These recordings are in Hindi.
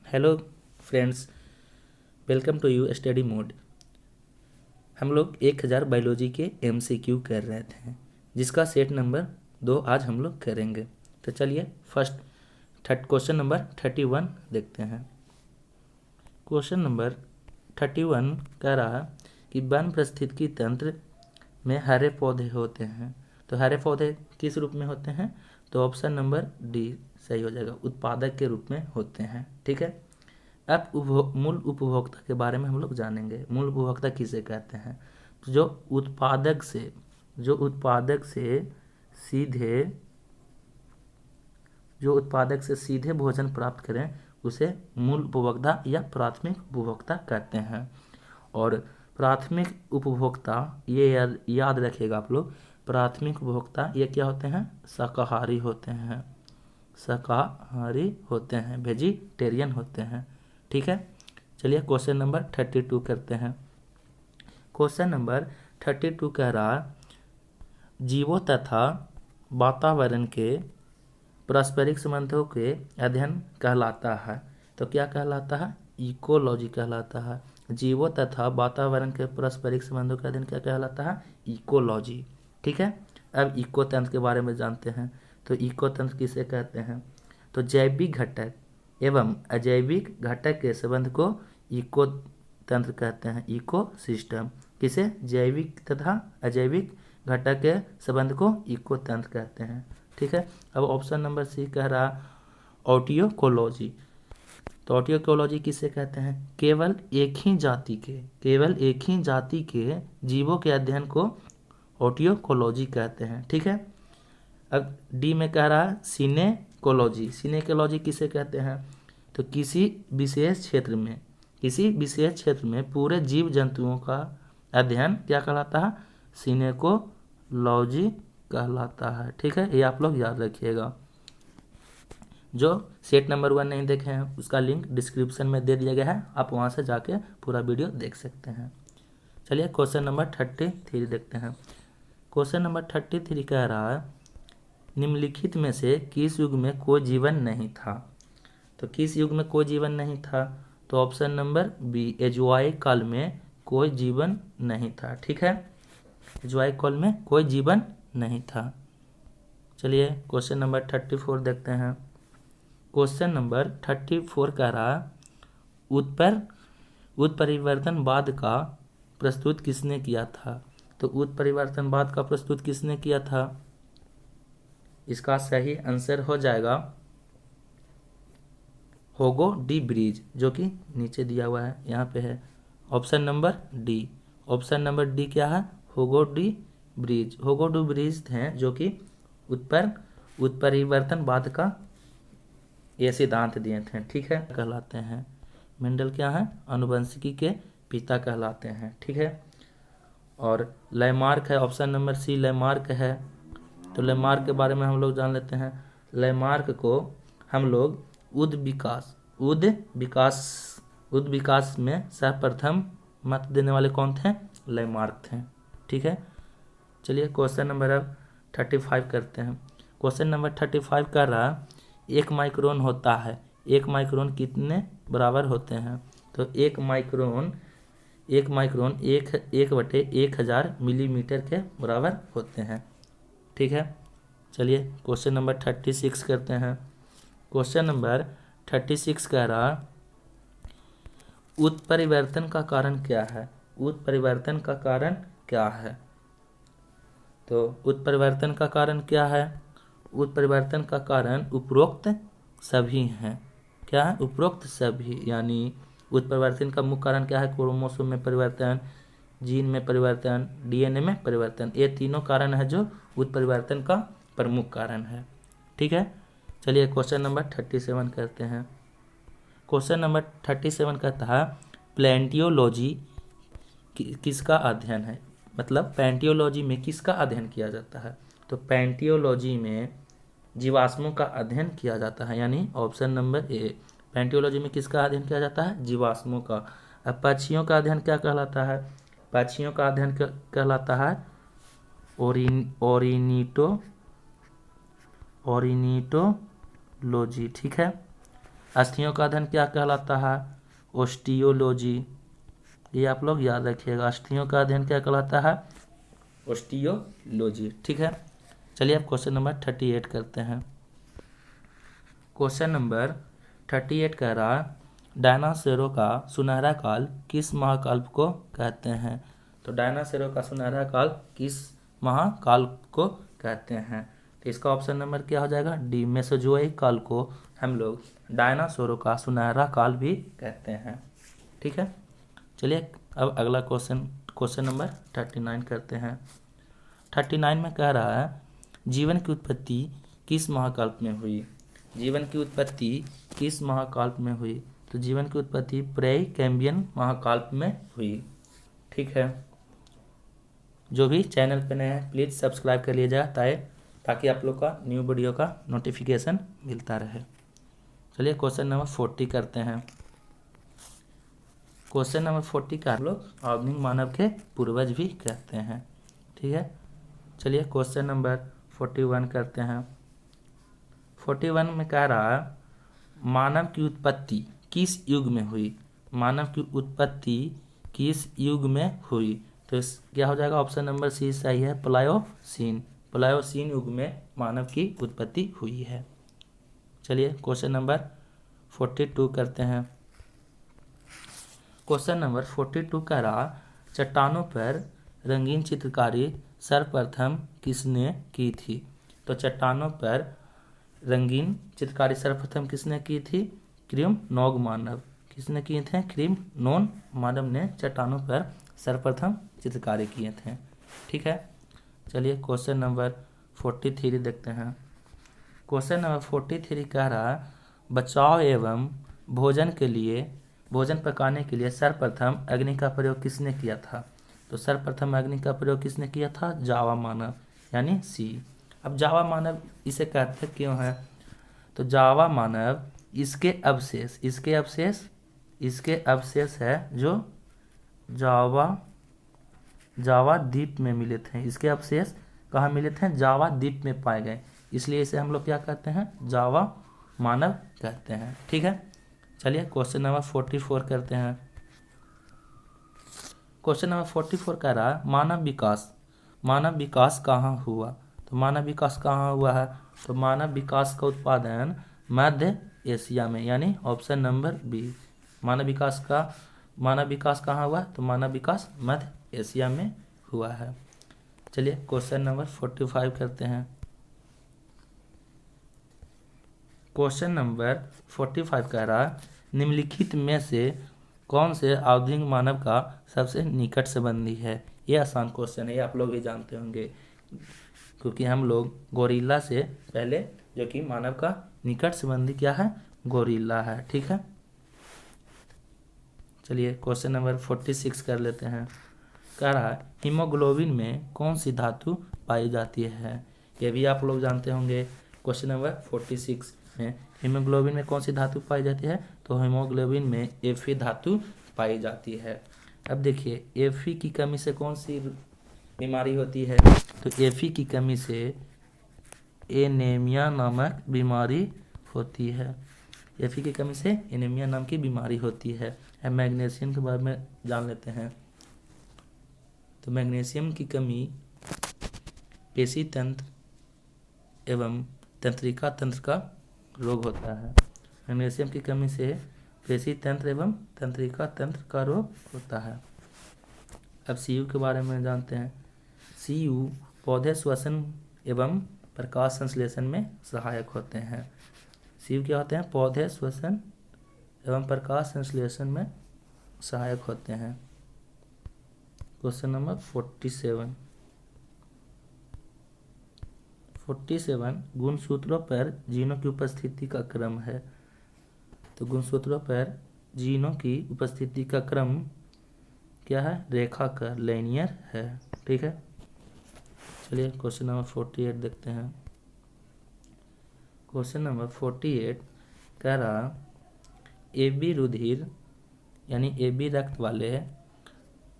Hello friends, welcome to you study mode. हम लोग 1000 बायोलॉजी के MCQ कर रहे थे, जिसका सेट नंबर 2 आज हम लोग करेंगे। तो चलिए क्वेश्चन नंबर 31 देखते हैं। क्वेश्चन नंबर 31 कह रहा कि वन पारिस्थितिकी तंत्र में हरे पौधे होते हैं। तो हरे पौधे किस रूप में होते हैं? तो ऑप्शन नंबर डी सही हो जाएगा, उत्पादक के रूप में होते हैं। ठीक है। अब मूल उपभोक्ता के बारे में हम लोग जानेंगे। मूल उपभोक्ता किसे कहते हैं? तो जो उत्पादक से सीधे भोजन प्राप्त करें उसे मूल उपभोक्ता या प्राथमिक उपभोक्ता कहते हैं। और प्राथमिक उपभोक्ता, ये याद रखिएगा आप लोग, प्राथमिक उपभोक्ता ये क्या होते हैं? शाकाहारी होते हैं, वेजिटेरियन होते हैं। ठीक है। चलिए क्वेश्चन नंबर 32 करते हैं। क्वेश्चन नंबर 32 कह रहा जीवों तथा वातावरण के पारस्परिक संबंधों के अध्ययन कहलाता है। तो क्या कहलाता है? इकोलॉजी कहलाता है। जीवों तथा वातावरण के पारस्परिक संबंधों का अध्ययन क्या कहलाता है? इकोलॉजी। ठीक है। अब इको तंत्र के बारे में जानते हैं। तो इको तंत्र किसे कहते हैं? तो जैविक घटक एवं अजैविक घटक के संबंध को इको तंत्र कहते हैं, इको सिस्टम। किसे? जैविक तथा अजैविक घटक के संबंध को इको तंत्र कहते हैं। ठीक है। अब ऑप्शन नंबर सी कह रहा ऑटियोकोलॉजी। तो ऑटियोकोलॉजी किसे कहते हैं? केवल एक ही जाति के जीवों के अध्ययन को ऑटियोकोलॉजी कहते हैं। ठीक है। अब डी में कह रहा है सिनेकोलॉजी किसे कहते हैं? तो किसी विशेष क्षेत्र में पूरे जीव जंतुओं का अध्ययन क्या कहलाता है? सिनेकोलॉजी कहलाता है। ठीक है, ये आप लोग याद रखिएगा। जो सेट नंबर 1 नहीं देखे हैं उसका लिंक डिस्क्रिप्शन में दे दिया गया है, आप वहां से जाके पूरा वीडियो देख सकते हैं। चलिए क्वेश्चन नंबर 33 देखते हैं। क्वेश्चन नंबर 33 कह रहा है निम्नलिखित में से किस युग में कोई जीवन नहीं था? तो किस युग में कोई जीवन नहीं था? तो ऑप्शन नंबर बी, एजुआई काल में कोई जीवन नहीं था। ठीक है, एजुआई काल में कोई जीवन नहीं था। चलिए क्वेश्चन नंबर 34 देखते हैं। क्वेश्चन नंबर 34 कह रहा उत्परिवर्तनवाद का प्रस्तुत किसने किया था? तो उत्परिवर्तनवाद का प्रस्तुत किसने किया था? इसका सही आंसर हो जाएगा होगो डी ब्रिज, जो कि नीचे दिया हुआ है, यहाँ पे है option number D. Option number D क्या है? होगो डी ब्रिज हैं, जो कि उत्परिवर्तनवाद का ये सिद्धांत दिए थे। ठीक है, कहलाते हैं मेंडल क्या है? आनुवंशिकी के पिता कहलाते हैं। ठीक है। और लैमार्क है, ऑप्शन नंबर सी लैमार्क है। तो लैमार्क के बारे में हम लोग जान लेते हैं। लैमार्क को हम लोग उद विकास में सर्वप्रथम मत देने वाले कौन थे? लैमार्क थे। ठीक है। चलिए क्वेश्चन नंबर अब 35 करते हैं। क्वेश्चन नंबर 35 कर रहा 1 माइक्रोन होता है। 1 माइक्रोन कितने बराबर होते हैं? तो 1 माइक्रोन 1/1000 मिलीमीटर के बराबर होते हैं। ठीक है। चलिए क्वेश्चन नंबर 36 करते हैं। क्वेश्चन नंबर 36 कह रहा उत्परिवर्तन का कारण क्या है? उत्परिवर्तन का कारण क्या है? तो उत्परिवर्तन का कारण क्या है? उत्परिवर्तन का कारण उपरोक्त सभी हैं। क्या है? उपरोक्त सभी, यानी उत्परिवर्तन का मुख्य कारण क्या है? क्रोमोसोम में परिवर्तन, जीन में परिवर्तन, DNA में परिवर्तन, ये तीनों कारण है जो उत्परिवर्तन का प्रमुख कारण है। ठीक है। चलिए क्वेश्चन नंबर 37 करते हैं। क्वेश्चन नंबर 37 कहता है प्लेंटियोलॉजी किसका अध्ययन है? मतलब पैंटियोलॉजी में किसका अध्ययन किया जाता है? तो पैंटियोलॉजी में जीवाश्मों का अध्ययन किया जाता है, यानी ऑप्शन नंबर ए। पैंटियोलॉजी में किसका अध्ययन किया जाता है? जीवाश्मों का। अब पक्षियों का अध्ययन क्या कहलाता है? पक्षियों का अध्ययन कहलाता है ओरिनिटोलॉजी। ठीक है। अस्थियों का अध्ययन क्या कहलाता है? ओस्टियोलॉजी। ये आप लोग याद रखिएगा, अस्थियों का अध्ययन क्या कहलाता है? ओस्टियोलॉजी। ठीक है, चलिए अब क्वेश्चन नंबर 38 करते हैं। क्वेश्चन नंबर 38 कह रहा है डायनासोरों का सुनहरा काल किस महाकाल को कहते हैं? तो डायनासोरों का सुनहरा काल किस महाकाल को कहते हैं? तो इसका ऑप्शन नंबर क्या हो जाएगा? डी, मेसोजोइक काल को हम लोग डायनासोरों का सुनहरा काल भी कहते हैं। ठीक है, चलिए अब अगला क्वेश्चन नंबर 39 करते हैं। 39 में कह रहा है जीवन की उत्पत्ति किस महाकल्प में हुई? जीवन की उत्पत्ति किस महाकल्प में हुई? तो जीवन की उत्पत्ति प्रे-कैम्ब्रियन महाकल्प में हुई। ठीक है, जो भी चैनल पर नए हैं प्लीज़ सब्सक्राइब कर लीजिएगा ताकि आप लोग का न्यू वीडियो का नोटिफिकेशन मिलता रहे। चलिए क्वेश्चन नंबर 40 करते हैं। क्वेश्चन नंबर 40 का हम लोग आधुनिक मानव के पूर्वज भी कहते हैं। ठीक है, चलिए क्वेश्चन नंबर 41 करते हैं। 41 में कह रहा है मानव की उत्पत्ति किस युग में हुई? मानव की उत्पत्ति किस युग में हुई? तो क्या हो जाएगा? ऑप्शन नंबर सी सही है, प्लायोसीन। प्लायोसीन युग में मानव की उत्पत्ति हुई है। चलिए क्वेश्चन नंबर 42 करते हैं। क्वेश्चन नंबर 42 कह रहा चट्टानों पर रंगीन चित्रकारी सर्वप्रथम किसने की थी? तो चट्टानों पर रंगीन चित्रकारी सर्वप्रथम किसने की थी? क्री-मैगनोन मानव। किसने किए थे? क्री-मैगनोन मानव ने चट्टानों पर सर्वप्रथम चित्रकारी किए थे। ठीक है, चलिए क्वेश्चन नंबर 43 देखते हैं। क्वेश्चन नंबर 43 कह रहा है बचाव एवं भोजन पकाने के लिए सर्वप्रथम अग्नि का प्रयोग किसने किया था? तो सर्वप्रथम अग्नि का प्रयोग किसने किया था? जावा मानव, यानी सी। अब जावा मानव इसे कहते क्यों है? तो जावा मानव इसके अवशेष है जो जावा द्वीप में मिले थे। इसके अवशेष कहाँ मिले थे? जावा द्वीप में पाए गए, इसलिए इसे हम लोग क्या कहते हैं? जावा मानव कहते हैं। ठीक है, चलिए क्वेश्चन नंबर 44 करते हैं। क्वेश्चन नंबर 44 कह रहा है मानव विकास कहाँ हुआ? तो मानव विकास कहाँ हुआ है? तो मानव विकास का उत्पादन मध्य एशिया में, यानी ऑप्शन नंबर बी। मानव विकास कहाँ हुआ? तो मानव विकास मध्य एशिया में हुआ है। चलिए क्वेश्चन नंबर 45 करते हैं। क्वेश्चन नंबर 45 कह रहा है निम्नलिखित में से कौन से आधुनिक मानव का सबसे निकट संबंधी है? ये आसान क्वेश्चन है, ये आप लोग भी जानते होंगे, क्योंकि हम लोग गोरिल्ला से पहले जो कि मानव का निकट संबंधी क्या है? गोरिल्ला है। ठीक है, चलिए क्वेश्चन नंबर 46 कर लेते हैं। कह रहा है हीमोग्लोबिन में कौन सी धातु पाई जाती है? ये भी आप लोग जानते होंगे। क्वेश्चन नंबर 46 में हीमोग्लोबिन में कौन सी धातु पाई जाती है? तो हीमोग्लोबिन में Fe धातु पाई जाती है। अब देखिए Fe की कमी से कौन सी बीमारी होती है? तो Fe की कमी से एनीमिया नामक बीमारी होती है। Fe की कमी से एनीमिया नाम की बीमारी होती है। अब मैग्नीशियम के बारे में जान लेते हैं। तो मैग्नीशियम की कमी पेशी तंत्र एवं तंत्रिका तंत्र का रोग होता है। मैग्नीशियम की कमी से पेशी तंत्र एवं तंत्रिका तंत्र का रोग होता है। अब Cu के बारे में जानते हैं। Cu पौधे श्वसन एवं प्रकाश संश्लेषण में सहायक होते हैं। Cu क्या होते हैं? पौधे श्वसन एवं प्रकाश संश्लेषण में सहायक होते हैं। क्वेश्चन नंबर 47 गुणसूत्रों पर जीनों की उपस्थिति का क्रम है। तो गुणसूत्रों पर जीनों की उपस्थिति का क्रम क्या है? रेखाकार, लीनियर है। ठीक है, चलिए क्वेश्चन नंबर 48 देखते हैं। क्वेश्चन नंबर 48 कह रहा AB रुधिर यानी AB रक्त वाले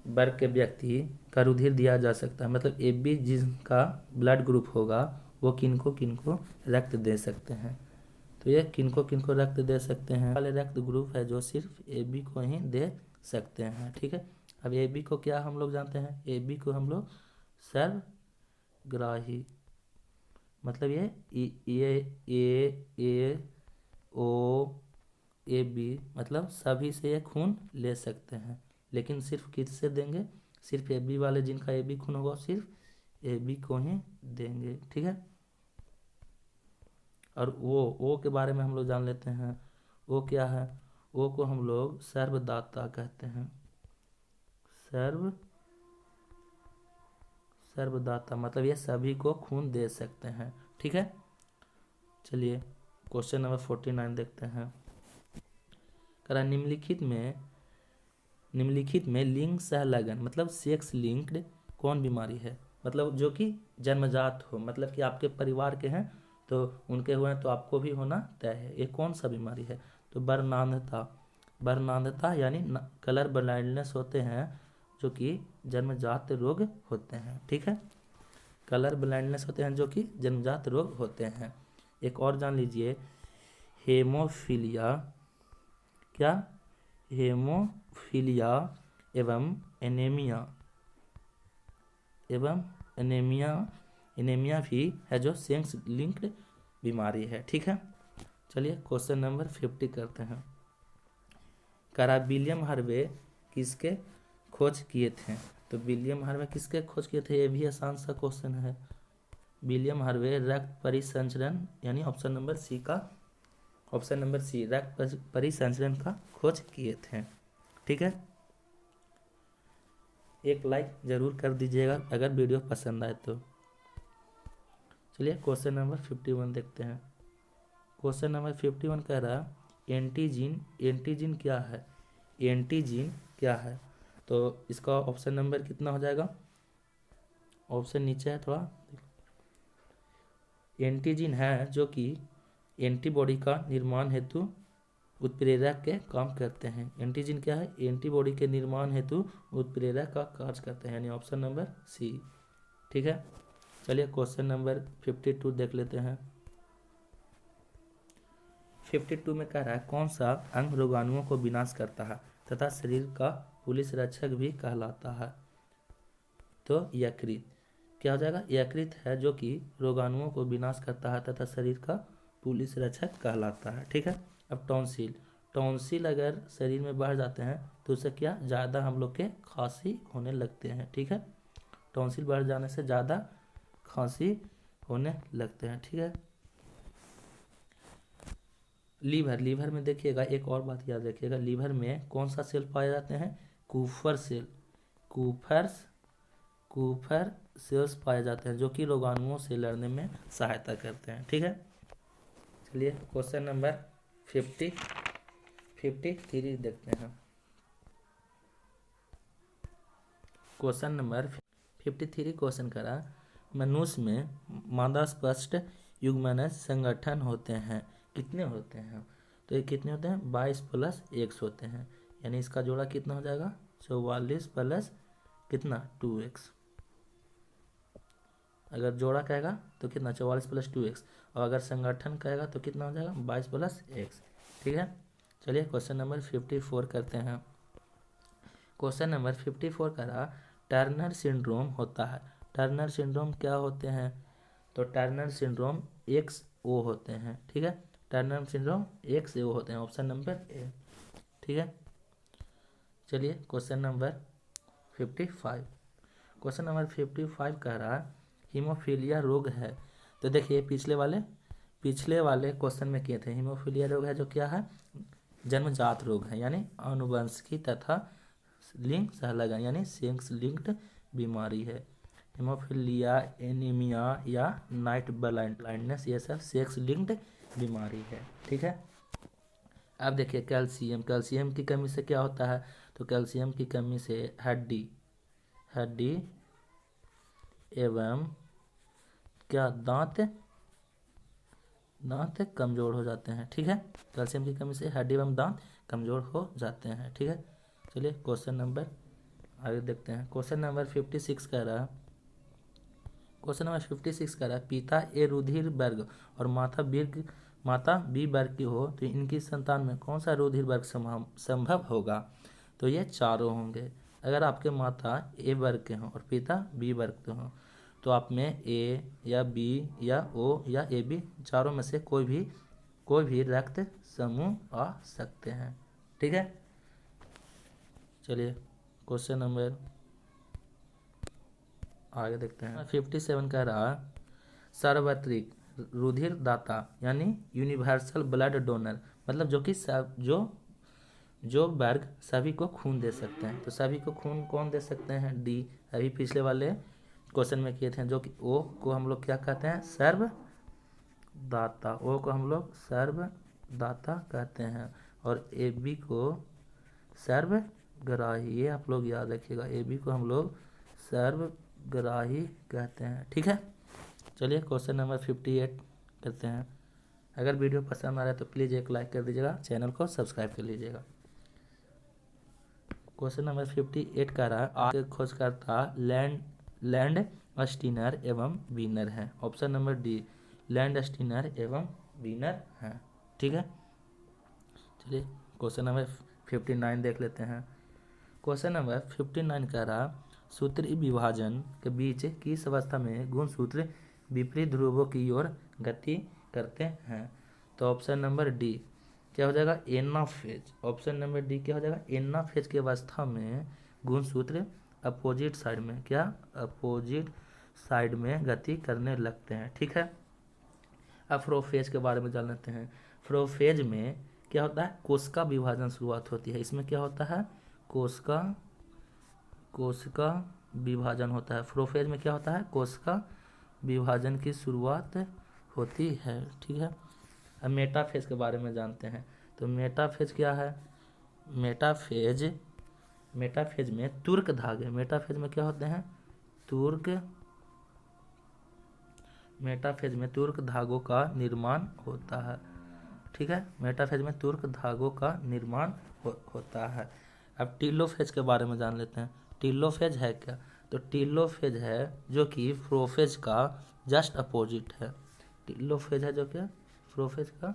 वर्ग के व्यक्ति का रुधिर दिया जा सकता है। मतलब AB जिसका ब्लड ग्रुप होगा वो किनको रक्त दे सकते हैं? तो ये किनको किनको रक्त दे सकते हैं वाले रक्त ग्रुप है जो सिर्फ ए बी को ही दे सकते हैं। ठीक है, अब ए बी को क्या हम लोग जानते हैं, ए बी को हम लोग सर्वग्राही, मतलब ये ओ ए बी मतलब सभी से ये खून ले सकते हैं, लेकिन सिर्फ किससे देंगे, सिर्फ ए बी वाले जिनका ए बी खून होगा सिर्फ ए बी को ही देंगे। ठीक है, और ओ के बारे में हम लोग जान लेते हैं। ओ क्या है, ओ को हम लोग सर्वदाता कहते हैं, सर्वदाता मतलब ये सभी को खून दे सकते हैं। ठीक है, चलिए क्वेश्चन नंबर 49 देखते हैं। करा निम्नलिखित में लिंग सहलगन मतलब सेक्स लिंक्ड कौन बीमारी है, मतलब जो कि जन्मजात हो, मतलब कि आपके परिवार के हैं तो उनके हुए हैं तो आपको भी होना तय है, ये कौन सा बीमारी है, तो वर्णांधता यानी कलर ब्लाइंडनेस होते हैं जो कि जन्मजात रोग होते हैं। ठीक है, कलर ब्लाइंडनेस होते हैं जो कि जन्मजात रोग होते हैं। एक और जान लीजिए, हेमोफीलिया, क्या, हेमोफीलिया एवं एनीमिया भी है जो सेक्स लिंक्ड बीमारी है। ठीक है, चलिए क्वेश्चन नंबर 50 करते हैं। करा विलियम हार्वे किसके खोज किए थे, तो विलियम हार्वे किसके खोज किए थे, ये भी आसान सा क्वेश्चन है। विलियम हार्वे रक्त परिसंचरण यानी ऑप्शन नंबर सी रक्त परिसंचरण का खोज किए थे। ठीक है, एक लाइक जरूर कर दीजिएगा अगर वीडियो पसंद आए तो। चलिए क्वेश्चन नंबर 51 देखते हैं। क्वेश्चन नंबर 51 कह रहा एंटीजीन क्या है, एंटीजीन क्या है, तो इसका ऑप्शन नंबर कितना हो जाएगा, ऑप्शन नीचे है थोड़ा। एंटीजीन है जो कि एंटीबॉडी का निर्माण हेतु उत्प्रेरक के काम करते हैं। एंटीजीन क्या है, एंटीबॉडी के निर्माण हेतु उत्प्रेरक का कार्य करते हैं, यानी ऑप्शन नंबर सी। ठीक है, चलिए क्वेश्चन नंबर 52 देख लेते हैं। 52 में कह रहा है कौन सा अंग रोगाणुओं को विनाश करता है तथा शरीर का पुलिस रक्षक भी कहलाता है, तो यकृत क्या हो जाएगा, यकृत है जो कि रोगाणुओं को विनाश करता है तथा शरीर का पुलिस रक्षक कहलाता है। ठीक है, अब टॉन्सिल अगर शरीर में बढ़ जाते हैं तो उससे क्या ज़्यादा हम लोग के खांसी होने लगते हैं। ठीक है, टॉन्सिल बढ़ जाने से ज़्यादा खांसी होने लगते हैं। ठीक है, लीवर में देखिएगा एक और बात याद रखिएगा, लीवर में कौन सा सेल पाए जाते हैं, कूफर सेल्स पाए जाते हैं जो कि रोगाणुओं से लड़ने में सहायता करते हैं। ठीक है, चलिए क्वेश्चन नंबर 53 देखते हैं। क्वेश्चन नंबर 53 क्वेश्चन करा, मनुष्य में मादास्पष्ट युग्मनज संगठन होते हैं, कितने होते हैं, तो ये कितने होते हैं, 22 + x होते हैं, यानी इसका जोड़ा कितना हो जाएगा, 44 + कितना 2x। अगर जोड़ा कहेगा तो कितना 44 + 2x, और अगर संगठन कहेगा तो कितना हो जाएगा 22 + x। ठीक है, चलिए क्वेश्चन नंबर 54 करते हैं। क्वेश्चन नंबर 54 करा, टर्नर सिंड्रोम होता है, टर्नर सिंड्रोम क्या होते हैं, तो टर्नर सिंड्रोम XO होते हैं। ठीक है, टर्नर सिंड्रोम XO होते हैं, ऑप्शन नंबर ए। ठीक है, चलिए क्वेश्चन नंबर 55, क्वेश्चन नंबर 55 कह रहा है हीमोफीलिया रोग है, तो देखिए पिछले वाले क्वेश्चन में किए थे, हीमोफीलिया रोग है जो क्या है, जन्मजात रोग है यानी आनुवंशिकी तथा लिंग सहलगन यानी सेक्स लिंक्ड बीमारी है। हीमोफीलिया, एनीमिया या नाइट ब्लाइंडनेस ये सब सेक्स लिंक्ड बीमारी है। ठीक है, अब देखिए कैल्शियम की कमी से क्या होता है, तो कैल्शियम की कमी से हड्डी एवं क्या दांत कमजोर हो जाते हैं। ठीक है, कैल्शियम की कमी से हड्डी एवं दांत कमजोर हो जाते हैं। ठीक है, चलिए क्वेश्चन नंबर आगे देखते हैं। क्वेश्चन नंबर 56 कह रहा है, पिता ए रुधिर वर्ग और माता माता बी वर्ग की हो तो इनकी संतान में कौन सा रुधिर वर्ग संभव होगा? तो ये चारों होंगे। अगर आपके माता ए वर्ग के हों और पिता बी वर्ग के हों तो आप में ए या बी या ओ या ए बी चारों में से कोई भी रक्त समूह आ सकते हैं। ठीक है, चलिए क्वेश्चन नंबर आगे देखते हैं। 57 कह रहा सार्वत्रिक रुधिर दाता यानी यूनिवर्सल ब्लड डोनर, मतलब जो कि जो वर्ग सभी को खून दे सकते हैं। तो सभी को खून कौन दे सकते हैं? डी। अभी पिछले वाले क्वेश्चन में किए थे, जो कि ओ को हम लोग क्या कहते हैं? सर्वदाता। ओ को हम लोग सर्वदाता कहते हैं और ए बी को सर्वग्राही। ये आप लोग याद रखिएगा, ए बी को हम लोग सर्वग्राही कहते हैं। ठीक है, चलिए क्वेश्चन नंबर 58 करते हैं। अगर वीडियो पसंद आ रहा है तो प्लीज़ एक लाइक कर दीजिएगा, चैनल को सब्सक्राइब कर लीजिएगा। क्वेश्चन नंबर 58 का रहा आगे खोजकर्ता लैंड स्टीनर एवं वीनर है। Option number D land Steiner एवं वीनर है। ठीक है, चलिए क्वेश्चन नंबर 59 देख लेते हैं। क्वेश्चन नंबर 59 का रहा सूत्रीय विभाजन के बीच किस अवस्था में गुणसूत्र विपरीत ध्रुवों की ओर गति करते हैं? तो ऑप्शन नंबर डी क्या हो जाएगा? एनाफेज। ऑप्शन नंबर डी क्या हो जाएगा? एनाफेज की अवस्था में गुणसूत्र अपोजिट साइड में अपोजिट साइड में गति करने लगते हैं। ठीक है, अब प्रोफेज के बारे में जान लेते हैं। प्रोफेज में क्या होता है? कोशिका विभाजन शुरुआत होती है। इसमें क्या होता है? कोशिका विभाजन होता है। प्रोफेज में क्या होता है? कोशिका विभाजन की शुरुआत होती है। ठीक है, अब मेटाफेज के बारे में जानते हैं। तो मेटाफेज क्या है? मेटाफेज में तुर्क धागे, मेटाफेज में क्या होते हैं? मेटाफेज में तुर्क धागों का निर्माण होता है। ठीक है, मेटाफेज में तुर्क धागों का निर्माण होता है। अब टीलोफेज के बारे में जान लेते हैं। टीलोफेज है क्या? तो टीलोफेज है जो कि प्रोफेज का जस्ट अपोजिट है। टीलोफेज है जो कि प्रोफेज का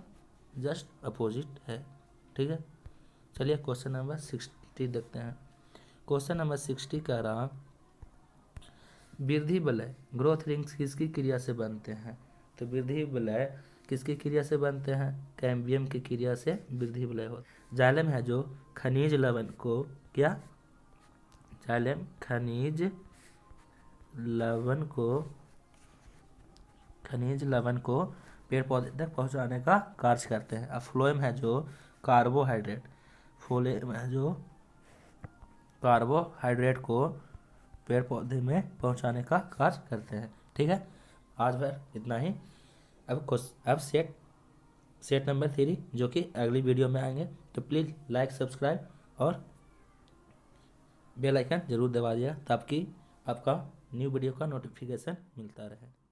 जस्ट अपोजिट है। ठीक है, चलिए क्वेश्चन नंबर 60 देखते हैं। क्वेश्चन नंबर 60 कह रहा वृद्धि वलय ग्रोथ रिंग्स किसकी क्रिया से बनते हैं? तो वृद्धि वलय किसकी क्रिया से बनते हैं? कैम्बियम की क्रिया से वृद्धि वलय होता है। जाइलम है जो खनिज लवण को क्या? जाइलम खनिज लवण को पेड़ पौधे तक पहुंचाने का कार्य करते हैं। फ्लोएम है जो कार्बोहाइड्रेट को पेड़ पौधे में पहुंचाने का कार्य करते हैं। ठीक है, आज भर इतना ही। अब सेट नंबर 3 जो कि अगली वीडियो में आएंगे, तो प्लीज़ लाइक सब्सक्राइब और बेल आइकन जरूर दबा दिया ताकि आपका न्यू वीडियो का नोटिफिकेशन मिलता रहे।